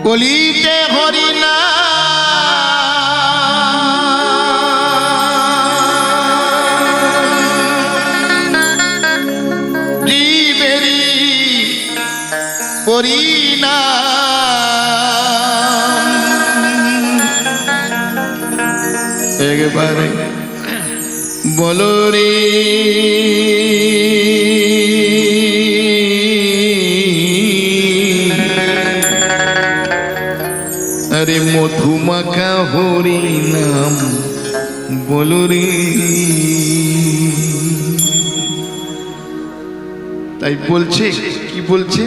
কলিতে হরি না জীবেরি করি না একবারে বলো রে আরে মধুমাখা হরি নাম বলো রে। তাই বলছে কি বলছে,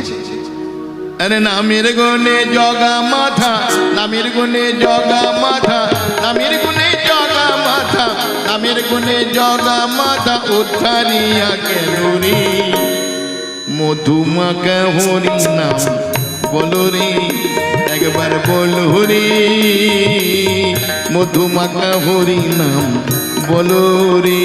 আরে নামের গুণে জগা মাথা, নামের গুণে জগা মাথা, নামের গুণে জগা মাথা, নামের গুণে জগা মাথা উদ্ধারিয়া গেল রে। মধুমাখা হরি নাম বলো রে, একবার বলো রে। মধুমাখা হরি নাম বলো রে।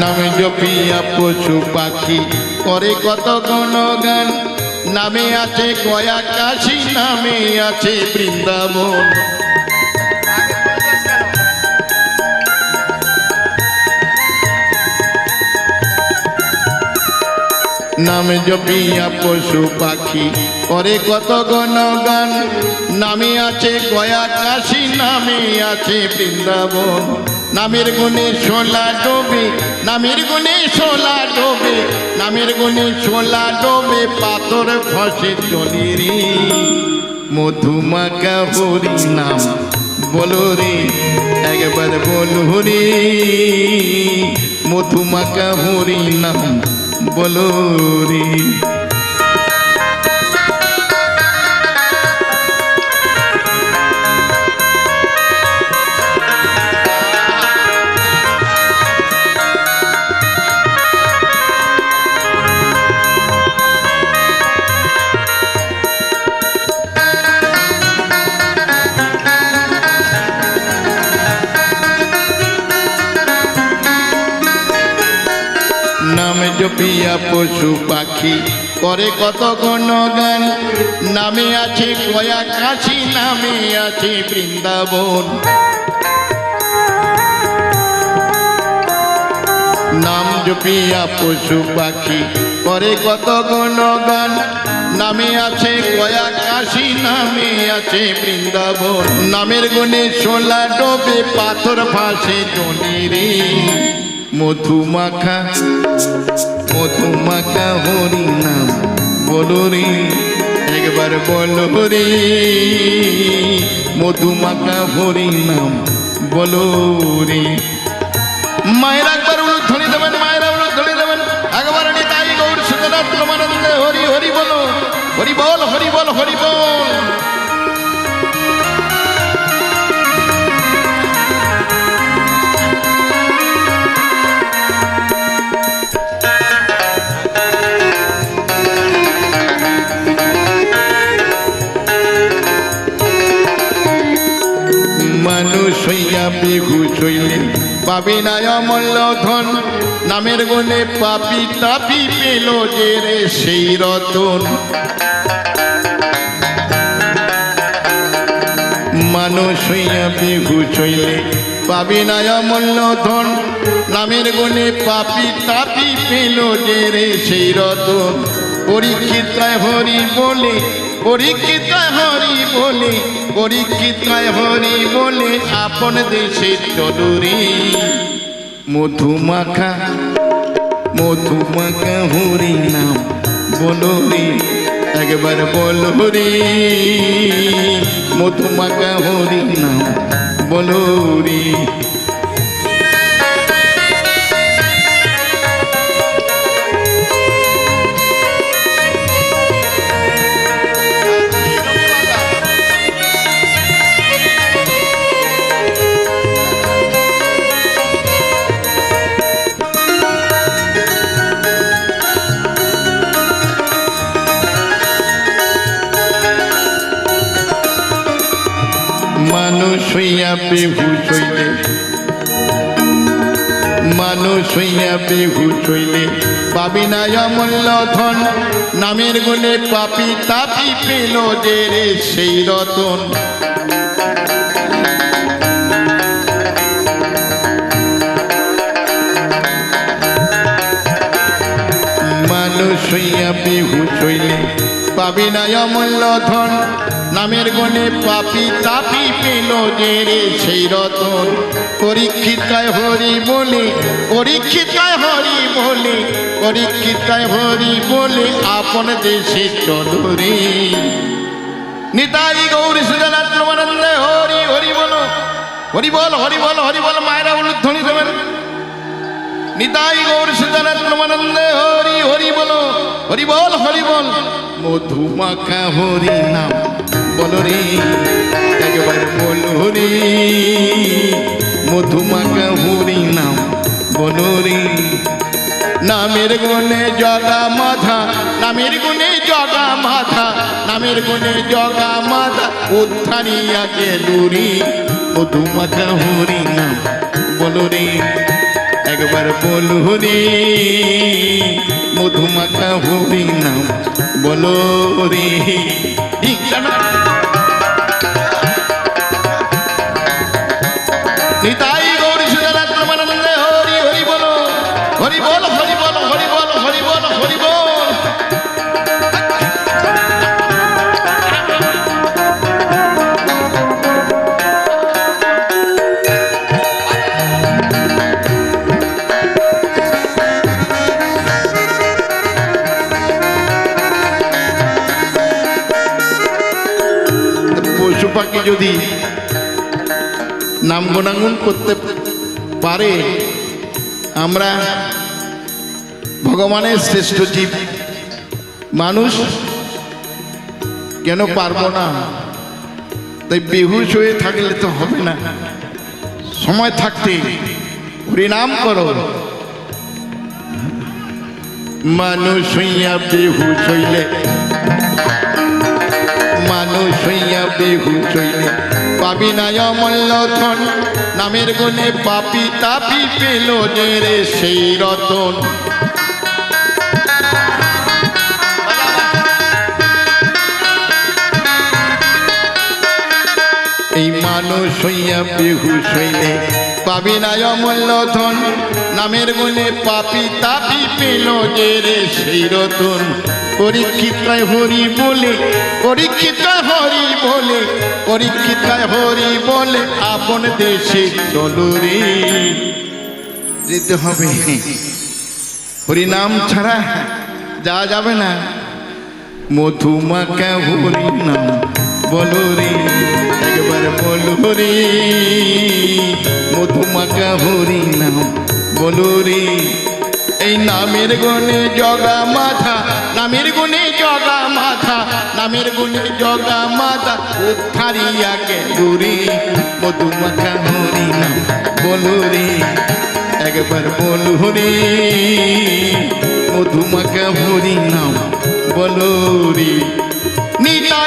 নামে জপিয়া পশু পাখি করে কত গুণগান, নামে আছে গয়া কাশী, নামে আছে বৃন্দাবন। নামে জপিয়া পশু পাখি করে কত গুণগান, নামে আছে গয়া কাশী, নামে আছে বৃন্দাবন। নামের গুণে সোলা ডোবে, নামের গুণে সোলা ডোবে, নামের গুণে সোলা ডোবে, পাথর ফসে চলি রে। মধুমাখা হরি নাম বলো রে, একবার বলো রে। মধুমাখা হরি নাম বলো রে। নামে জপিয়া পশু পাখি করে কত গুণগান, নামে আছে গয়া কাশী, নামে আছে বৃন্দাবন। নাম জপিয়া পশু পাখি করে কত গুণগান, নামে আছে গয়া কাশী, নামে আছে বৃন্দাবন। নামের গুণে সোলা ডোবে, পাথর ফাঁসে জনি রে। মধুমাখা মধুমাখা হরি নাম বলো রে, একবার বলো রে। মধুমাখা হরি নাম বলো রে। মায়ের একবার উলু ধরে দেবেন, মায়েরা উলু ধরে দেবেন একবার। তাই গৌর সুতরাং প্রমানন্দে হরি হরি বলো, হরি বল হরি বল হরি বল। মানুষ হইয়া বিঘু চইলে পাবি না অমূল্য ধন, নামের গুণে পাপি তাপি পেল যে রে সেই রতন। মানুষ হইয়া বিঘু চইলে পাবি না অমূল্য ধন, নামের গুণে পাপি তাপি পেল যে রে সেই রতন। পরীক্ষিতায় হরি বলে, পরীক্ষিতায় হরি বলে, পরীক্ষিতায় হরি বলে, আপন দেশে চলো রে। মধুমাখা মধুমাখা হরি নাম বলো রে, একবার বলো রে। মধুমাখা হরি নাম বলো রে। মানুষ হইয়া বেহুশ হইলে, মানুষ হইয়া বেহুশ হইলে পাবি না অমূল্য ধন, নামের গুণে পাপি তাপি পেল যে রে সেই রতন। মানুষ হইয়া বেহুশ হইলে পাবি না অমূল্য ধন, নামের গুণে পাপি তাপি পেল যে রে সেই রতন। পরীক্ষিতায় হরি বলে, পরীক্ষিতায় হরি বলে, পরীক্ষিতায় হরি বলে আপন দেশে চলো রে। নিতাই গৌরী সুজনাথ প্রমানন্দে হরি হরি বলো, হরি বল হরি বল হরি বল, মায়েরা উলুধ্বনি দেবেন। নিতাই গৌর সুজনাথ প্রমানন্দে হরি হরি বলো, হরি বল হরি বল। মধুমাখা হরি নাম বলো রে, একবার বলো রে। মধুমাখা হরি নাম বলো রে। নামের গুণে জগা মাথা, নামের গুণে জগা মাথা, নামের গুণে জগা মাথা উদ্ধারিয়া গেল রে। মধুমাখা হরি নাম বলো রে, একবার বলো রে। মধুমাখা হরি নাম বলো রে। নিতাই গৌরী সুজনাথ প্রমানন্দে হরি হরি বলো, হরি বল হরি বল হরি বল হরি বল হরি বল। পশু পাখি যদি নাম গুণাগুণ করতে পারে, আমরা ভগবানের শ্রেষ্ঠ জীব, মানুষ কেন পারবো না? তাই বেহুশ হয়ে থাকলে তো হবে না, সময় থাকতে হরিনাম করো। মানুষ হইয়া বেহুশ হইলে, মানুষ হইয়া বেহুশ হইলে পাবি না অমূল্য ধন, নামের গুণে পাপি তাপি পেল যে রে সেই রতন। এই মানুষ হইয়া বেহুশ হইলে পাবি না অমূল্য ধন, নামের গুণে পাপি তাপি পেল যে রে সেই রতন। পরীক্ষিতায় হরি বলে, পরীক্ষিতায় হরি বলে, পরীক্ষিতায় হরি বলে আপন দেশে চলো রে। যেতে হবে, হরিনাম ছাড়া যা যাবে না। মধুমাখা হরি নাম বলো রে, একবার বলো রে। মধুমাখা হরি নাম বলো রে। এই নামের গুণে জগা মাথা, নামের গুণে জগা মাথা, নামের গুণে জগা মাথা উদ্ধারিয়া গেল রে। মধুমাখা হরি নাম বলো রে, একবার বলো রে। মধুমাখা হরি নাম বলো রে। নিতাই